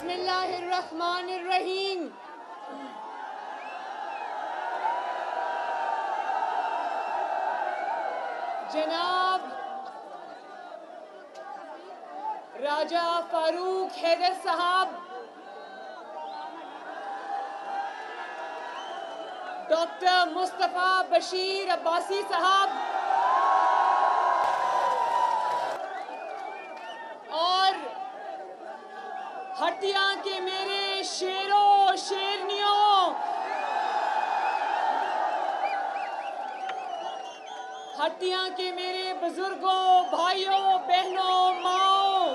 बिस्मिल्लाहिर्रहमानिर्रहीम। जनाब राजा फारूक हैदर साहब, डॉक्टर मुस्तफ़ा बशीर अब्बासी साहब और हटिया के मेरे शेरों शेरनियों, हटिया के मेरे बुजुर्गों, भाइयों, बहनों, माओ,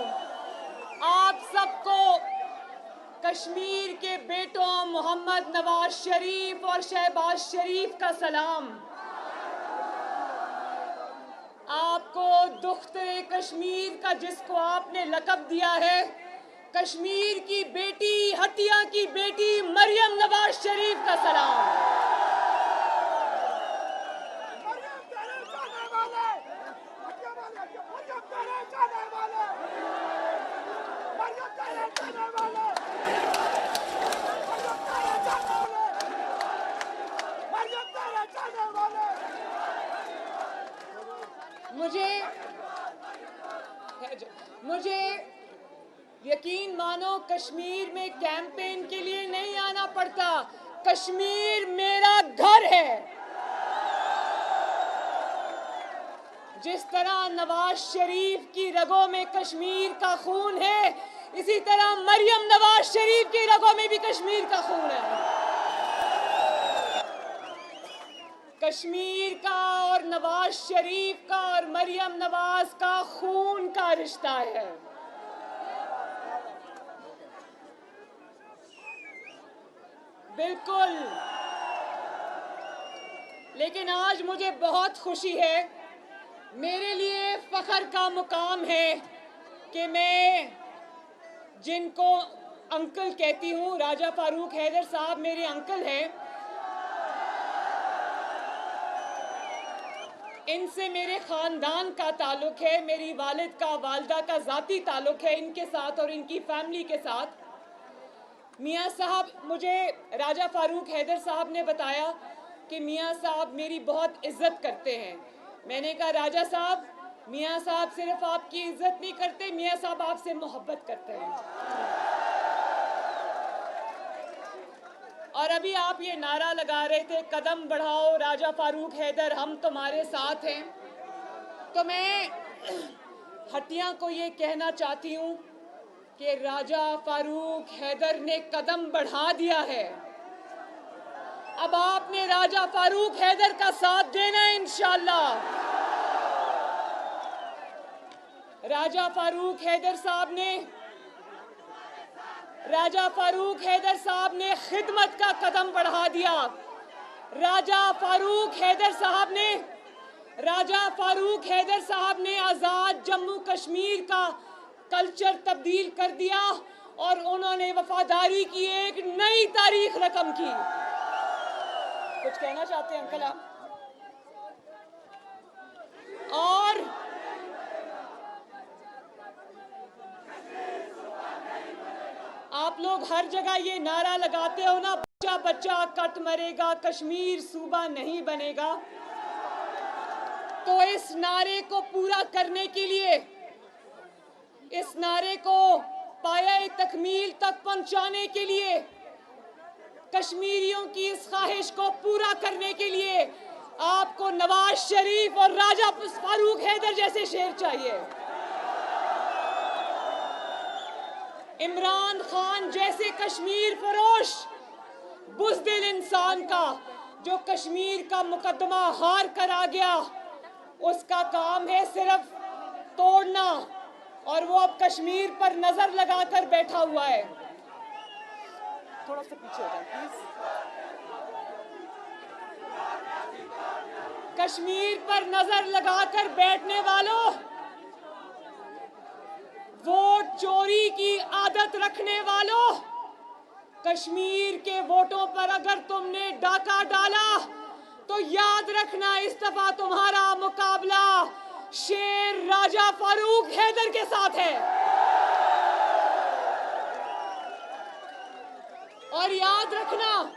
आप सबको कश्मीर के बेटों मोहम्मद नवाज शरीफ और शहबाज शरीफ का सलाम। आपको दुख्तरे कश्मीर का, जिसको आपने लक़ब दिया है, कश्मीर की बेटी, हटिया की बेटी मरियम नवाज शरीफ का सलाम। मुझे यकीन मानो, कश्मीर में कैंपेन के लिए नहीं आना पड़ता। कश्मीर मेरा घर है। जिस तरह नवाज शरीफ की रगों में कश्मीर का खून है, इसी तरह मरियम नवाज शरीफ की रगों में भी कश्मीर का खून है। कश्मीर का और नवाज शरीफ का और मरियम नवाज का खून का रिश्ता है। बिल्कुल। लेकिन आज मुझे बहुत खुशी है, मेरे लिए फख्र का मुकाम है कि मैं जिनको अंकल कहती हूँ, राजा फारूक हैदर साहब मेरे अंकल हैं। इनसे मेरे ख़ानदान का ताल्लुक़ है, मेरी वालिद का, वालदा का ज़ाती ताल्लुक़ है इनके साथ और इनकी फैमिली के साथ। मियाँ साहब, मुझे राजा फारूक हैदर साहब ने बताया कि मियाँ साहब मेरी बहुत इज़्ज़त करते हैं। मैंने कहा, राजा साहब, मियाँ साहब सिर्फ आपकी इज़्ज़त नहीं करते, मियाँ साहब आपसे मोहब्बत करते हैं। और अभी आप ये नारा लगा रहे थे, कदम बढ़ाओ राजा फारूक हैदर, हम तुम्हारे साथ हैं। तो मैं हटिया को ये कहना चाहती हूँ कि राजा फारूक हैदर ने कदम बढ़ा दिया है। अब आपने राजा फारूक हैदर का साथ देना है इंशाअल्लाह। राजा फारूक हैदर साहब ने खिदमत का कदम बढ़ा दिया। राजा फारूक हैदर साहब ने आज़ाद जम्मू कश्मीर का कल्चर तब्दील कर दिया और उन्होंने वफादारी की एक नई तारीख रकम की। कुछ कहना चाहते हैं अंकल आप? और आप लोग हर जगह ये नारा लगाते हो ना, बच्चा बच्चा कट मरेगा, कश्मीर सूबा नहीं बनेगा। तो इस नारे को पूरा करने के लिए, इस नारे को पाया तकमील तक पहुंचाने के लिए, कश्मीरियों की इस ख्वाहिश को पूरा करने के लिए आपको नवाज शरीफ और राजा फारूक हैदर जैसे शेर चाहिए। इमरान खान जैसे कश्मीर फरोश बुज़दिल इंसान का, जो कश्मीर का मुकदमा हार कर आ गया, उसका काम है सिर्फ तोड़ना, और वो अब कश्मीर पर नजर लगाकर बैठा हुआ है। थोड़ा सा पीछे हो जाए प्लीज। कश्मीर पर नजर लगाकर बैठने वालों, वोट चोरी की आदत रखने वालों, कश्मीर के वोटों पर अगर तुमने डाका डाला तो याद रखना, इस दफा तुम्हारा मुकाबला शेर राजा फारूक हैदर के साथ है। और याद रखना,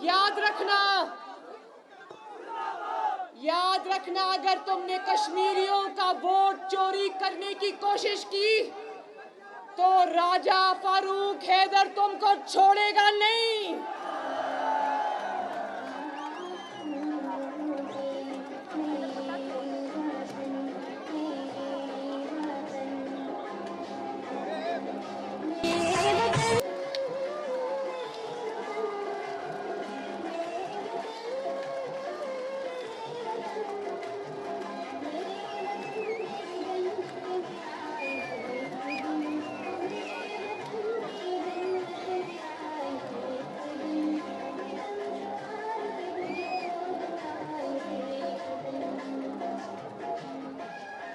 याद रखना, याद रखना, अगर तुमने कश्मीरियों का वोट चोरी करने की कोशिश की तो राजा फारूक हैदर तुमको छोड़ेगा नहीं।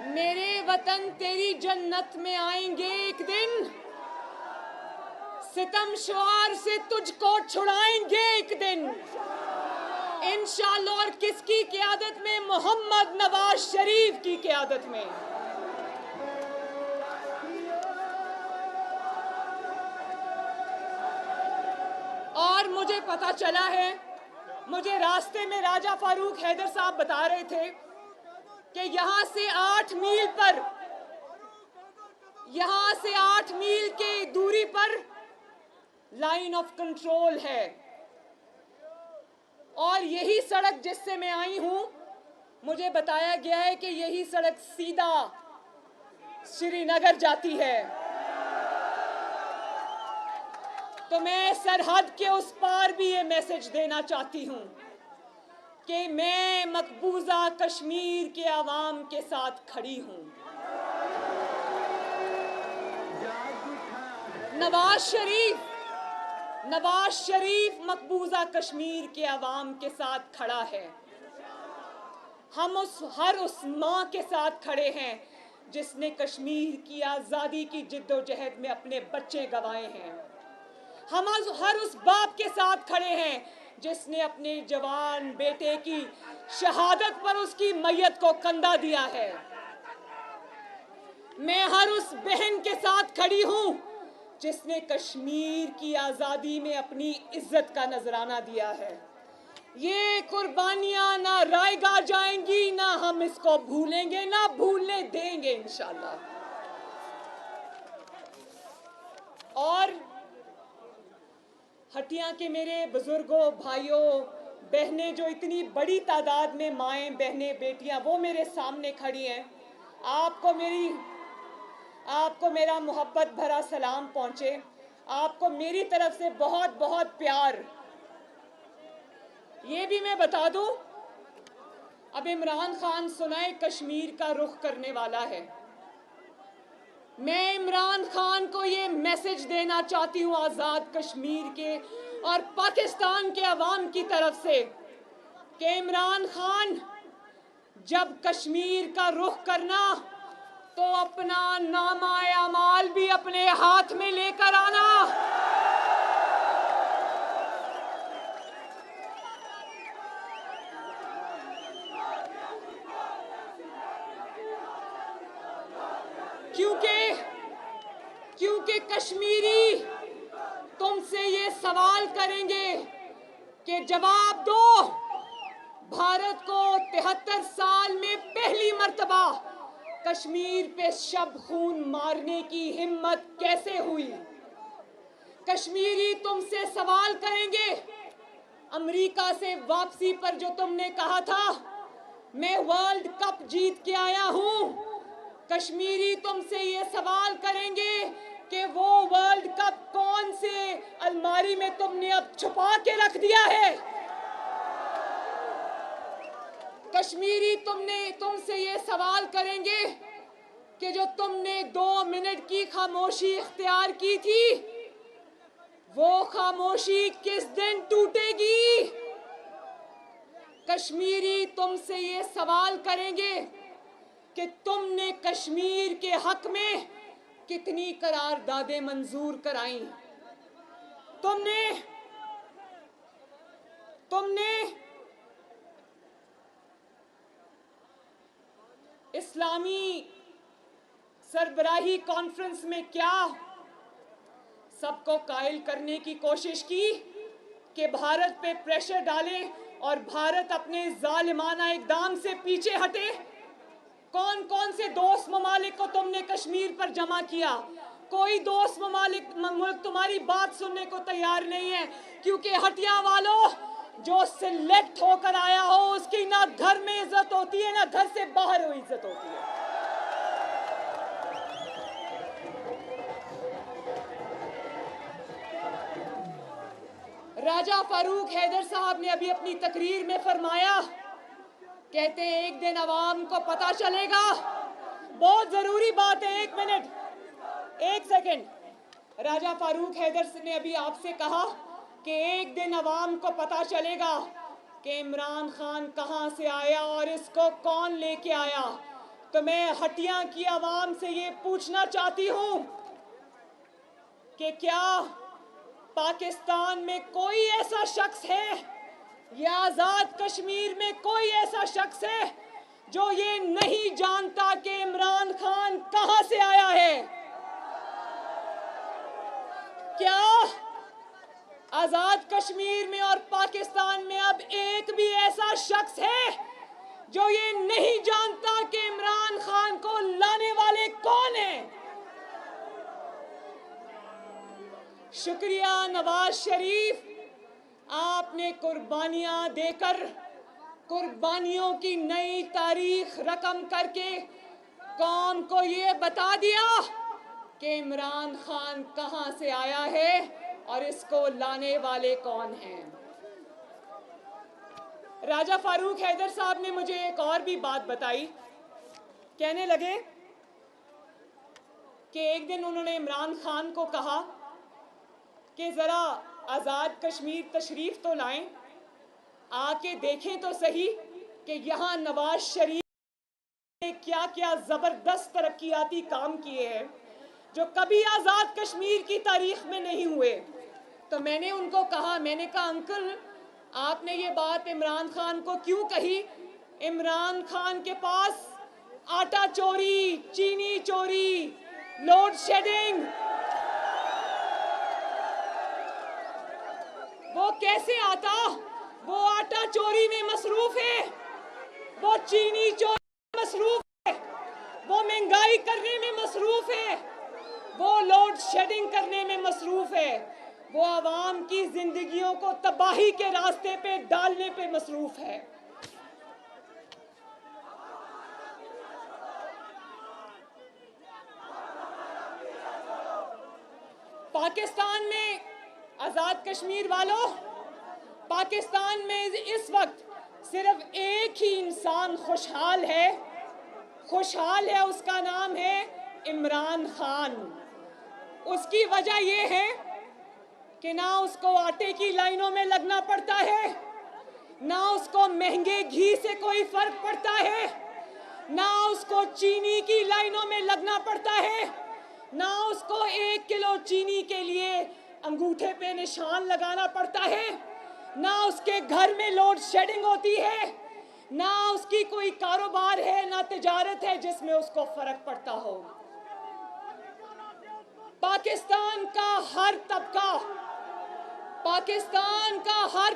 मेरे वतन तेरी जन्नत में आएंगे एक दिन, सितम शुआर से तुझको छुड़ाएंगे एक दिन इंशाअल्लाह। और किसकी क़यादत में? मोहम्मद नवाज शरीफ की क़यादत में। और मुझे पता चला है, मुझे रास्ते में राजा फारूक हैदर साहब बता रहे थे कि यहाँ से 8 मील पर, यहाँ से 8 मील की दूरी पर लाइन ऑफ कंट्रोल है। और यही सड़क जिससे मैं आई हूं, मुझे बताया गया है कि यही सड़क सीधा श्रीनगर जाती है। तो मैं सरहद के उस पार भी ये मैसेज देना चाहती हूं कि मैं मकबूजा कश्मीर के आवाम के साथ खड़ी हूं। नवाज शरीफ मकबूजा कश्मीर के आवाम के साथ खड़ा है। हम हर उस माँ के साथ खड़े हैं जिसने कश्मीर की आज़ादी की जिद्दोजहद में अपने बच्चे गंवाए हैं। हम हर उस बाप के साथ खड़े हैं जिसने अपने जवान बेटे की शहादत पर उसकी मैयत को कंधा दिया है। मैं हर उस बहन के साथ खड़ी हूं जिसने कश्मीर की आज़ादी में अपनी इज्जत का नजराना दिया है। ये कुर्बानियां ना रायगा जाएंगी, ना हम इसको भूलेंगे, ना भूलने देंगे इंशाअल्लाह। और हटिया के मेरे बुजुर्गों, भाइयों, बहनें, जो इतनी बड़ी तादाद में माएँ, बहनें, बेटियां वो मेरे सामने खड़ी हैं, आपको मेरा मोहब्बत भरा सलाम पहुंचे। आपको मेरी तरफ से बहुत बहुत प्यार। ये भी मैं बता दूं, अब इमरान खान सुनाए कश्मीर का रुख करने वाला है। मैं इमरान खान को ये मैसेज देना चाहती हूँ आज़ाद कश्मीर के और पाकिस्तान के अवाम की तरफ से कि इमरान खान, जब कश्मीर का रुख करना तो अपना नामा-ए-अमाल भी अपने हाथ में लेकर आना। क्योंकि कश्मीरी तुमसे ये सवाल करेंगे कि जवाब दो, भारत को 73 साल में पहली मर्तबा कश्मीर पे शब खून मारने की हिम्मत कैसे हुई? कश्मीरी तुमसे सवाल करेंगे, अमेरिका से वापसी पर जो तुमने कहा था मैं वर्ल्ड कप जीत के आया हूं, कश्मीरी तुमसे ये सवाल करेंगे कि वो वर्ल्ड कप कौन से अलमारी में तुमने अब छुपा के रख दिया है? कश्मीरी तुमसे ये सवाल करेंगे कि जो तुमने 2 मिनट की खामोशी इख्तियार की थी, वो खामोशी किस दिन टूटेगी? कश्मीरी तुमसे ये सवाल करेंगे कि तुमने कश्मीर के हक में कितनी करारदादें मंजूर कराई? तुमने इस्लामी सरबराही कॉन्फ्रेंस में क्या सबको कायल करने की कोशिश की कि भारत पे प्रेशर डालें और भारत अपने जालिमाना इक़दाम से पीछे हटे। कौन कौन से दोस्त ममालिक को तुमने कश्मीर पर जमा किया? कोई दोस्त मुल्क तुम्हारी बात सुनने को तैयार नहीं है, क्योंकि हटिया वालों, जो सिलेक्ट होकर आया हो उसकी ना घर में इज्जत होती है ना घर से बाहर वो इज्जत होती है। राजा फारूक हैदर साहब ने अभी अपनी तकरीर में फरमाया, कहते हैं एक दिन अवाम को पता चलेगा। बहुत जरूरी बात है, एक मिनट, एक सेकंड। राजा फारूक हैदर ने अभी आपसे कहा कि एक दिन अवाम को पता चलेगा कि इमरान खान कहां से आया और इसको कौन लेके आया। तो मैं हटिया की अवाम से ये पूछना चाहती हूं कि क्या पाकिस्तान में कोई ऐसा शख्स है या आजाद कश्मीर में कोई ऐसा शख्स है जो ये नहीं जानता कि इमरान खान कहां से आया है? क्या आजाद कश्मीर में और पाकिस्तान में अब एक भी ऐसा शख्स है जो ये नहीं जानता कि इमरान खान को लाने वाले कौन हैं? शुक्रिया नवाज शरीफ, आपने कुर्बानियां देकर कुर्बानियों की नई तारीख रकम करके कौम को ये बता दिया कि इमरान खान कहां से आया है और इसको लाने वाले कौन हैं। राजा फारूक हैदर साहब ने मुझे एक और भी बात बताई। कहने लगे कि एक दिन उन्होंने इमरान खान को कहा कि जरा आजाद कश्मीर तशरीफ तो लाएं, आके देखें तो सही कि यहाँ नवाज शरीफ ने क्या क्या जबरदस्त तरक्याती काम किए हैं जो कभी आजाद कश्मीर की तारीख में नहीं हुए। तो मैंने उनको कहा, मैंने कहा अंकल आपने ये बात इमरान खान को क्यों कही? इमरान खान के पास आटा चोरी, चीनी चोरी, लोड शेडिंग, वो कैसे आता? वो आटा चोरी में मसरूफ है, वो चीनी चोरी में मसरूफ है, वो महंगाई करने में मसरूफ है, वो लोड शेडिंग करने में मसरूफ है, वो आवाम की जिंदगियों को तबाही के रास्ते पे डालने पे मसरूफ है। पाकिस्तान में आजाद कश्मीर वालों, पाकिस्तान में इस वक्त सिर्फ एक ही इंसान खुशहाल है, उसका नाम है इमरान खान। उसकी वजह यह है कि ना उसको आटे की लाइनों में लगना पड़ता है, ना उसको महंगे घी से कोई फर्क पड़ता है, ना उसको चीनी की लाइनों में लगना पड़ता है, ना उसको 1 किलो चीनी के लिए अंगूठे पे निशान लगाना पड़ता है, ना उसके घर में लोड शेडिंग होती है, ना उसकी कोई कारोबार है, ना तिजारत है जिसमें उसको फर्क पड़ता हो। पाकिस्तान का हर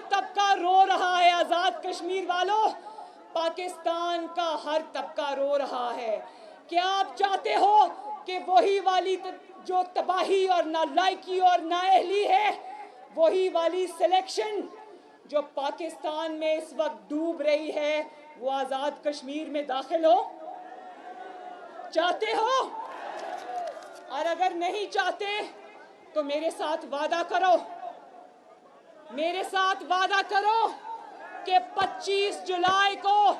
तबका रो रहा है। आजाद कश्मीर वालों, पाकिस्तान का हर तबका रो रहा है। क्या आप चाहते हो कि वही वाली जो तबाही और नालायकी और नाअहली है, वही वाली सिलेक्शन जो पाकिस्तान में इस वक्त डूब रही है, वो आजाद कश्मीर में दाखिल हो? चाहते हो? और अगर नहीं चाहते तो मेरे साथ वादा करो, कि 25 जुलाई को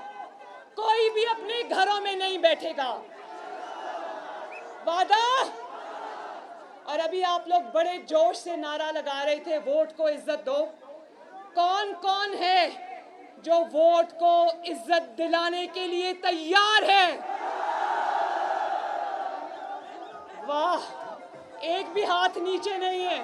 कोई भी अपने घरों में नहीं बैठेगा। वादा? और अभी आप लोग बड़े जोश से नारा लगा रहे थे, वोट को इज्जत दो। कौन कौन है जो वोट को इज्जत दिलाने के लिए तैयार है? वाह, एक भी हाथ नीचे नहीं है।